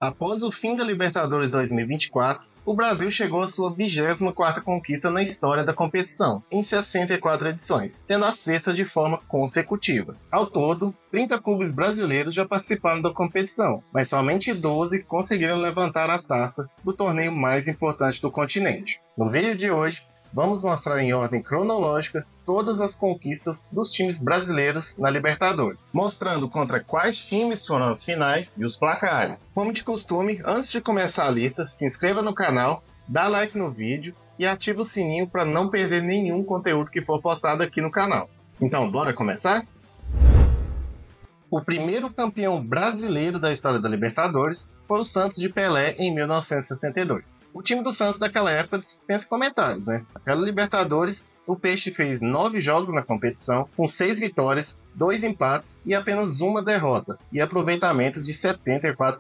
Após o fim da Libertadores 2024, o Brasil chegou à sua 24ª conquista na história da competição, em 64 edições, sendo a sexta de forma consecutiva. Ao todo, 30 clubes brasileiros já participaram da competição, mas somente 12 conseguiram levantar a taça do torneio mais importante do continente. No vídeo de hoje, vamos mostrar em ordem cronológica todas as conquistas dos times brasileiros na Libertadores, mostrando contra quais times foram as finais e os placares. Como de costume, antes de começar a lista, se inscreva no canal, dá like no vídeo e ativa o sininho para não perder nenhum conteúdo que for postado aqui no canal. Então, bora começar? O primeiro campeão brasileiro da história da Libertadores foi o Santos de Pelé em 1962. O time do Santos daquela época dispensa comentários, né? Naquela Libertadores, o Peixe fez 9 jogos na competição, com 6 vitórias, 2 empates e apenas uma derrota, e aproveitamento de 74%.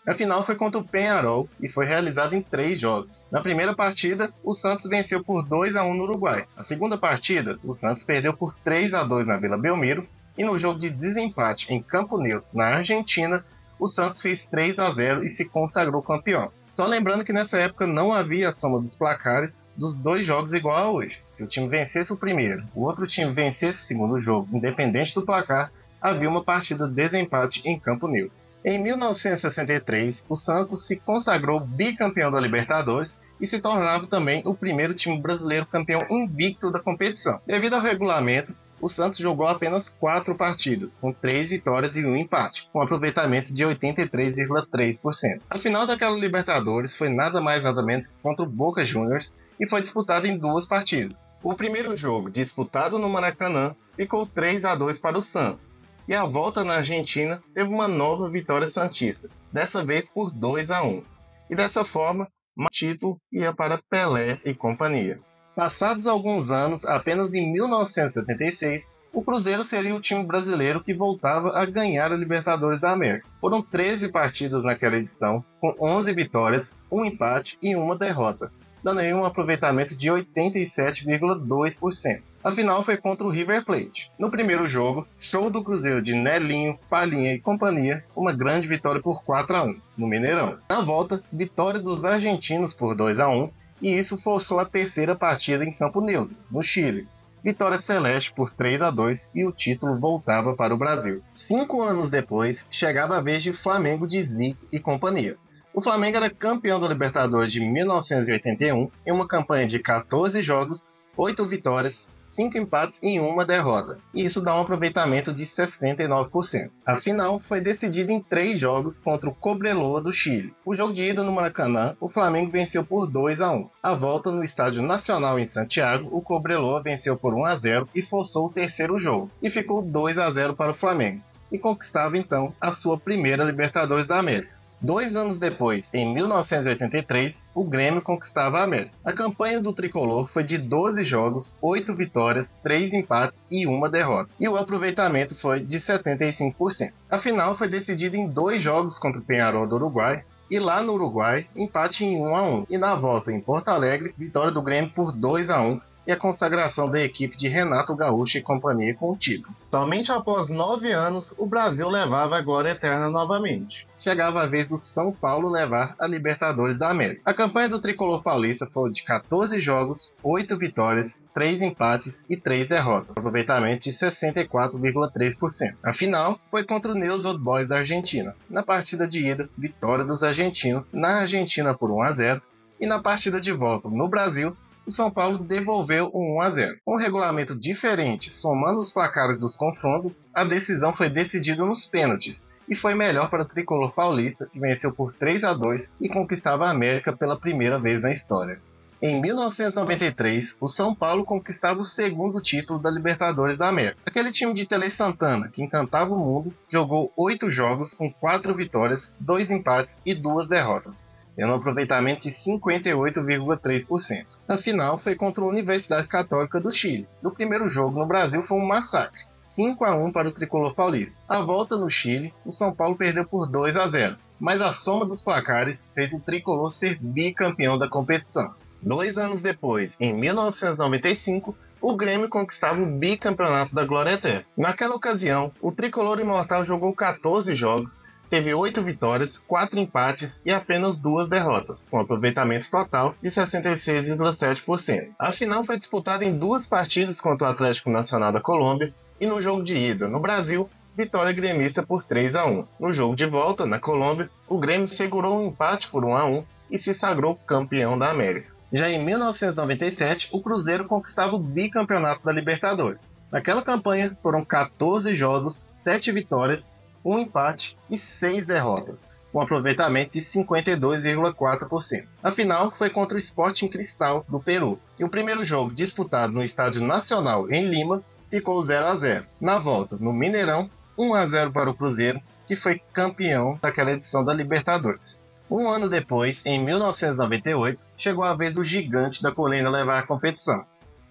A final foi contra o Peñarol e foi realizada em 3 jogos. Na primeira partida, o Santos venceu por 2-1 no Uruguai. Na segunda partida, o Santos perdeu por 3-2 na Vila Belmiro. E no jogo de desempate em campo neutro na Argentina, o Santos fez 3-0 e se consagrou campeão. Só lembrando que nessa época não havia a soma dos placares dos 2 jogos igual a hoje. Se o time vencesse o primeiro, o outro time vencesse o segundo jogo, independente do placar, havia uma partida de desempate em campo neutro. Em 1963, o Santos se consagrou bicampeão da Libertadores e se tornava também o primeiro time brasileiro campeão invicto da competição. Devido ao regulamento, o Santos jogou apenas 4 partidas, com 3 vitórias e 1 empate, com aproveitamento de 83,3%. A final daquela Libertadores foi nada mais nada menos que contra o Boca Juniors e foi disputada em 2 partidas. O primeiro jogo, disputado no Maracanã, ficou 3-2 para o Santos, e a volta na Argentina teve uma nova vitória santista, dessa vez por 2-1. E dessa forma, o título ia para Pelé e companhia. Passados alguns anos, apenas em 1976, o Cruzeiro seria o time brasileiro que voltava a ganhar a Libertadores da América. Foram 13 partidas naquela edição, com 11 vitórias, 1 empate e 1 derrota, dando aí um aproveitamento de 87,2%. A final foi contra o River Plate. No primeiro jogo, show do Cruzeiro de Nelinho, Palhinha e companhia, uma grande vitória por 4-1 no Mineirão. Na volta, vitória dos argentinos por 2-1, e isso forçou a terceira partida em campo neutro, no Chile. Vitória celeste por 3-2 e o título voltava para o Brasil. 5 anos depois, chegava a vez de Flamengo de Zico e companhia. O Flamengo era campeão da Libertadores de 1981 em uma campanha de 14 jogos, 8 vitórias, 5 empates e 1 derrota, e isso dá um aproveitamento de 69%. A final foi decidida em 3 jogos contra o Cobreloa do Chile. O jogo de ida no Maracanã, o Flamengo venceu por 2-1. A volta no Estádio Nacional em Santiago, o Cobreloa venceu por 1-0 e forçou o terceiro jogo, e ficou 2-0 para o Flamengo, e conquistava então a sua primeira Libertadores da América. 2 anos depois, em 1983, o Grêmio conquistava a América. A campanha do tricolor foi de 12 jogos, 8 vitórias, 3 empates e 1 derrota, e o aproveitamento foi de 75%. A final foi decidida em 2 jogos contra o Peñarol do Uruguai, e lá no Uruguai, empate em 1-1, e na volta em Porto Alegre, vitória do Grêmio por 2-1, e a consagração da equipe de Renato Gaúcho e companhia com o título. Somente após 9 anos, o Brasil levava a glória eterna novamente. Chegava a vez do São Paulo levar a Libertadores da América. A campanha do tricolor paulista foi de 14 jogos, 8 vitórias, 3 empates e 3 derrotas, aproveitamento de 64,3%. A final foi contra o Newell's Old Boys da Argentina. Na partida de ida, vitória dos argentinos na Argentina por 1-0, e na partida de volta no Brasil, o São Paulo devolveu um 1-0. Com um regulamento diferente, somando os placares dos confrontos, a decisão foi decidida nos pênaltis, e foi melhor para o tricolor paulista, que venceu por 3-2 e conquistava a América pela primeira vez na história. Em 1993, o São Paulo conquistava o segundo título da Libertadores da América. Aquele time de Tele Santana, que encantava o mundo, jogou 8 jogos com 4 vitórias, 2 empates e 2 derrotas, tendo um aproveitamento de 58,3%. A final foi contra a Universidade Católica do Chile. No primeiro jogo no Brasil foi um massacre, 5-1 para o tricolor paulista. A volta no Chile, o São Paulo perdeu por 2-0, mas a soma dos placares fez o tricolor ser bicampeão da competição. 2 anos depois, em 1995, o Grêmio conquistava o bicampeonato da Glória Eterna. Naquela ocasião, o tricolor imortal jogou 14 jogos, teve 8 vitórias, 4 empates e apenas 2 derrotas, com aproveitamento total de 66,7%. A final foi disputada em 2 partidas contra o Atlético Nacional da Colômbia e no jogo de ida, no Brasil, vitória gremista por 3-1. No jogo de volta, na Colômbia, o Grêmio segurou um empate por 1-1 e se sagrou campeão da América. Já em 1997, o Cruzeiro conquistava o bicampeonato da Libertadores. Naquela campanha, foram 14 jogos, 7 vitórias, 1 empate e 6 derrotas, com aproveitamento de 52,4%. A final foi contra o Sporting Cristal, do Peru, e o primeiro jogo, disputado no Estádio Nacional em Lima, ficou 0-0. Na volta, no Mineirão, 1-0 para o Cruzeiro, que foi campeão daquela edição da Libertadores. Um ano depois, em 1998, chegou a vez do gigante da colina levar a competição.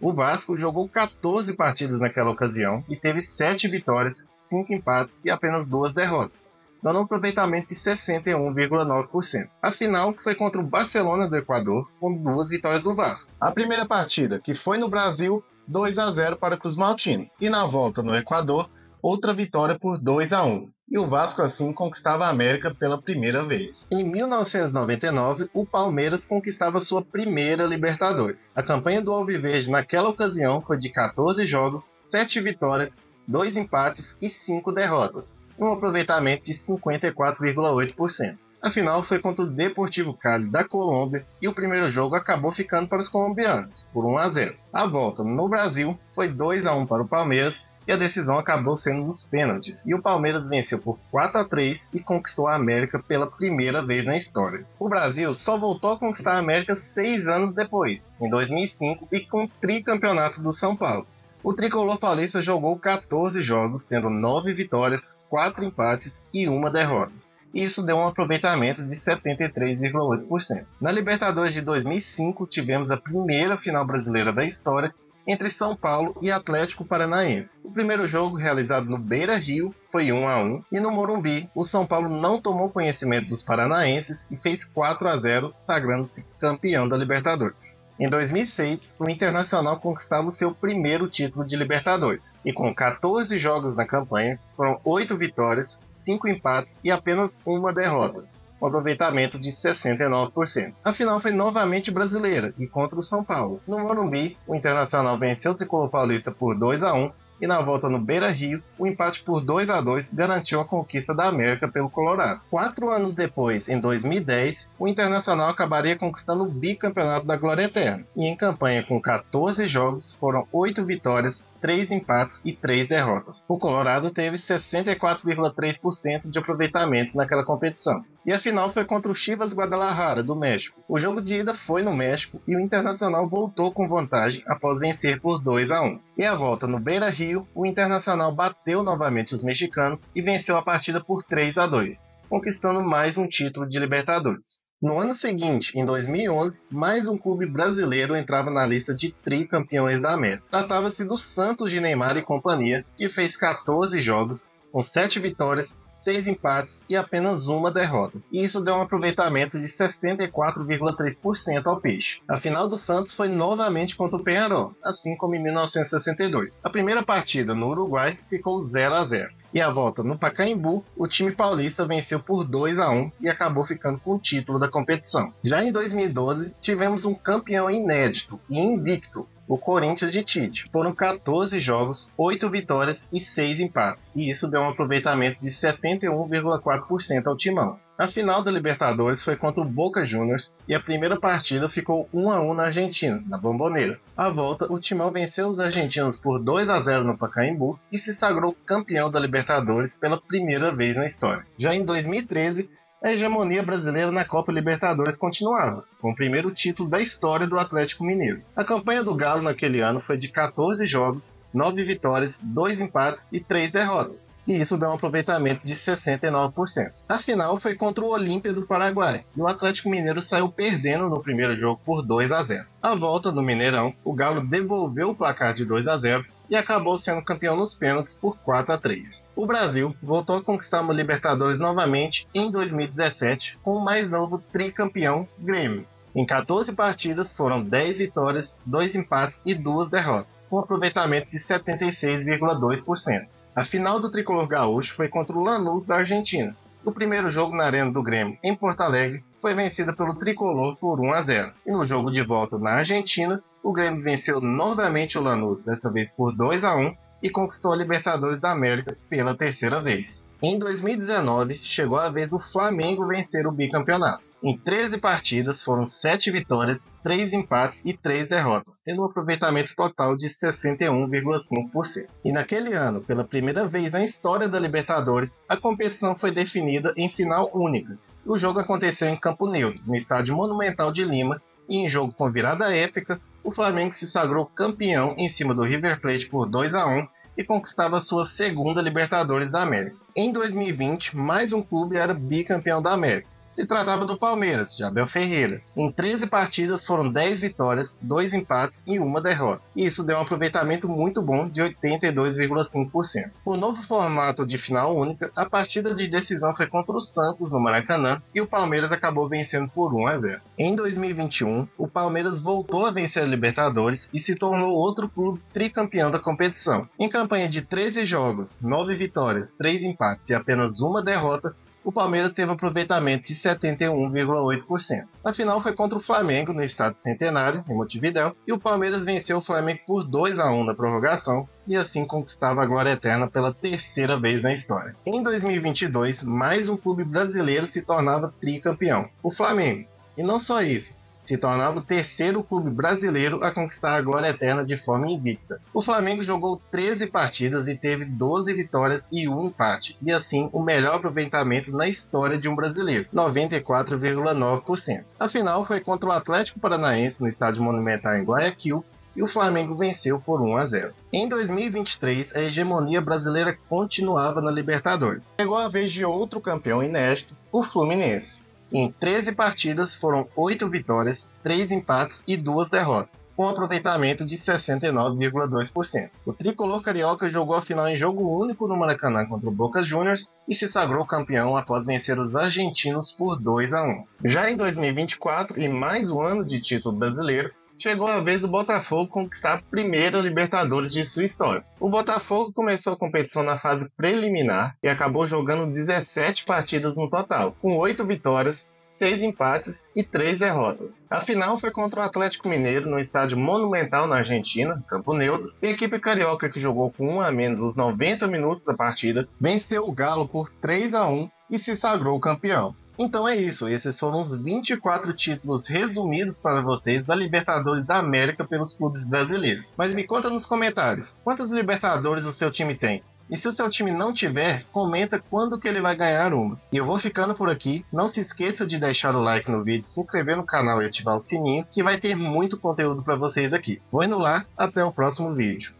O Vasco jogou 14 partidas naquela ocasião e teve 7 vitórias, 5 empates e apenas 2 derrotas, dando um aproveitamento de 61,9%. A final foi contra o Barcelona do Equador, com 2 vitórias do Vasco. A primeira partida, que foi no Brasil, 2-0 para Cruz Maltino, e na volta no Equador, outra vitória por 2-1. E o Vasco assim conquistava a América pela primeira vez. Em 1999, o Palmeiras conquistava sua primeira Libertadores. A campanha do Alviverde naquela ocasião foi de 14 jogos, 7 vitórias, 2 empates e 5 derrotas, um aproveitamento de 54,8%. A final foi contra o Deportivo Cali da Colômbia e o primeiro jogo acabou ficando para os colombianos, por 1-0. A volta no Brasil foi 2-1 para o Palmeiras, e a decisão acabou sendo nos pênaltis, e o Palmeiras venceu por 4-3 e conquistou a América pela primeira vez na história. O Brasil só voltou a conquistar a América 6 anos depois, em 2005, e com o tricampeonato do São Paulo. O tricolor paulista jogou 14 jogos, tendo 9 vitórias, 4 empates e 1 derrota. Isso deu um aproveitamento de 73,8%. Na Libertadores de 2005, tivemos a primeira final brasileira da história, entre São Paulo e Atlético Paranaense. O primeiro jogo, realizado no Beira-Rio, foi 1-1, e no Morumbi, o São Paulo não tomou conhecimento dos paranaenses e fez 4-0, sagrando-se campeão da Libertadores. Em 2006, o Internacional conquistava o seu primeiro título de Libertadores, e com 14 jogos na campanha, foram 8 vitórias, 5 empates e apenas 1 derrota, um aproveitamento de 69%. A final foi novamente brasileira e contra o São Paulo. No Morumbi, o Internacional venceu o tricolor paulista por 2-1 e na volta no Beira-Rio, o empate por 2-2 garantiu a conquista da América pelo Colorado. 4 anos depois, em 2010, o Internacional acabaria conquistando o bicampeonato da Glória Eterna. E em campanha com 14 jogos, foram 8 vitórias, 3 empates e 3 derrotas. O Colorado teve 64,3% de aproveitamento naquela competição. E a final foi contra o Chivas Guadalajara, do México. O jogo de ida foi no México e o Internacional voltou com vantagem após vencer por 2-1. E a volta no Beira-Rio, o Internacional bateu novamente os mexicanos e venceu a partida por 3-2, conquistando mais um título de Libertadores. No ano seguinte, em 2011, mais um clube brasileiro entrava na lista de tricampeões da América. Tratava-se do Santos de Neymar e companhia, que fez 14 jogos, com 7 vitórias, 6 empates e apenas 1 derrota. E isso deu um aproveitamento de 64,3% ao Peixe. A final do Santos foi novamente contra o Peñarol, assim como em 1962. A primeira partida no Uruguai ficou 0-0. E a volta no Pacaembu, o time paulista venceu por 2-1 e acabou ficando com o título da competição. Já em 2012, tivemos um campeão inédito e invicto, o Corinthians de Tite. Foram 14 jogos, 8 vitórias e 6 empates, e isso deu um aproveitamento de 71,4% ao timão. A final da Libertadores foi contra o Boca Juniors e a primeira partida ficou 1-1 na Argentina, na Bombonera. À volta, o timão venceu os argentinos por 2-0 no Pacaembu e se sagrou campeão da Libertadores pela primeira vez na história. Já em 2013, a hegemonia brasileira na Copa Libertadores continuava, com o primeiro título da história do Atlético Mineiro. A campanha do Galo naquele ano foi de 14 jogos, 9 vitórias, 2 empates e 3 derrotas, e isso dá um aproveitamento de 69%. A final foi contra o Olímpia do Paraguai, e o Atlético Mineiro saiu perdendo no primeiro jogo por 2-0. À volta no Mineirão, o Galo devolveu o placar de 2-0, e acabou sendo campeão nos pênaltis por 4-3. O Brasil voltou a conquistar uma Libertadores novamente em 2017 com o mais novo tricampeão Grêmio. Em 14 partidas foram 10 vitórias, 2 empates e 2 derrotas, com aproveitamento de 76,2%. A final do tricolor gaúcho foi contra o Lanús da Argentina, O primeiro jogo na Arena do Grêmio, em Porto Alegre, foi vencida pelo Tricolor por 1-0. E no jogo de volta na Argentina, o Grêmio venceu novamente o Lanús, dessa vez por 2-1, e conquistou a Libertadores da América pela terceira vez. Em 2019, chegou a vez do Flamengo vencer o bicampeonato. Em 13 partidas, foram 7 vitórias, 3 empates e 3 derrotas, tendo um aproveitamento total de 61,5%. E naquele ano, pela primeira vez na história da Libertadores, a competição foi definida em final única. O jogo aconteceu em Campo Neutro, no Estádio Monumental de Lima, e em jogo com virada épica, o Flamengo se sagrou campeão em cima do River Plate por 2-1 e conquistava sua segunda Libertadores da América. Em 2020, mais um clube era bicampeão da América. Se tratava do Palmeiras, de Abel Ferreira. Em 13 partidas foram 10 vitórias, 2 empates e 1 derrota. E isso deu um aproveitamento muito bom de 82,5%. O novo formato de final única, a partida de decisão foi contra o Santos no Maracanã e o Palmeiras acabou vencendo por 1-0. Em 2021, o Palmeiras voltou a vencer a Libertadores e se tornou outro clube tricampeão da competição. Em campanha de 13 jogos, 9 vitórias, 3 empates e apenas 1 derrota, o Palmeiras teve um aproveitamento de 71,8%. A final foi contra o Flamengo no Estádio Centenário, em Montevidéu, e o Palmeiras venceu o Flamengo por 2-1 na prorrogação e assim conquistava a glória eterna pela terceira vez na história. Em 2022, mais um clube brasileiro se tornava tricampeão, o Flamengo. E não só isso, se tornava o terceiro clube brasileiro a conquistar a glória eterna de forma invicta. O Flamengo jogou 13 partidas e teve 12 vitórias e 1 empate, e assim o melhor aproveitamento na história de um brasileiro, 94,9%. A final foi contra o Atlético Paranaense no Estádio Monumental em Guayaquil, e o Flamengo venceu por 1-0. Em 2023, a hegemonia brasileira continuava na Libertadores. Chegou a vez de outro campeão inédito, o Fluminense. Em 13 partidas foram 8 vitórias, 3 empates e 2 derrotas, com um aproveitamento de 69,2%. O tricolor carioca jogou a final em jogo único no Maracanã contra o Boca Juniors e se sagrou campeão após vencer os argentinos por 2-1. Já em 2024, e mais um ano de título brasileiro, chegou a vez do Botafogo conquistar a primeira Libertadores de sua história. O Botafogo começou a competição na fase preliminar e acabou jogando 17 partidas no total, com 8 vitórias, 6 empates e 3 derrotas. A final foi contra o Atlético Mineiro no Estádio Monumental na Argentina, Campo Neutro, e a equipe carioca, que jogou com 1 a menos os 90 minutos da partida, venceu o Galo por 3-1 e se sagrou campeão. Então é isso, esses foram os 24 títulos resumidos para vocês da Libertadores da América pelos clubes brasileiros. Mas me conta nos comentários, quantas Libertadores o seu time tem? E se o seu time não tiver, comenta quando que ele vai ganhar uma. E eu vou ficando por aqui, não se esqueça de deixar o like no vídeo, se inscrever no canal e ativar o sininho, que vai ter muito conteúdo para vocês aqui. Vou indo lá, até o próximo vídeo.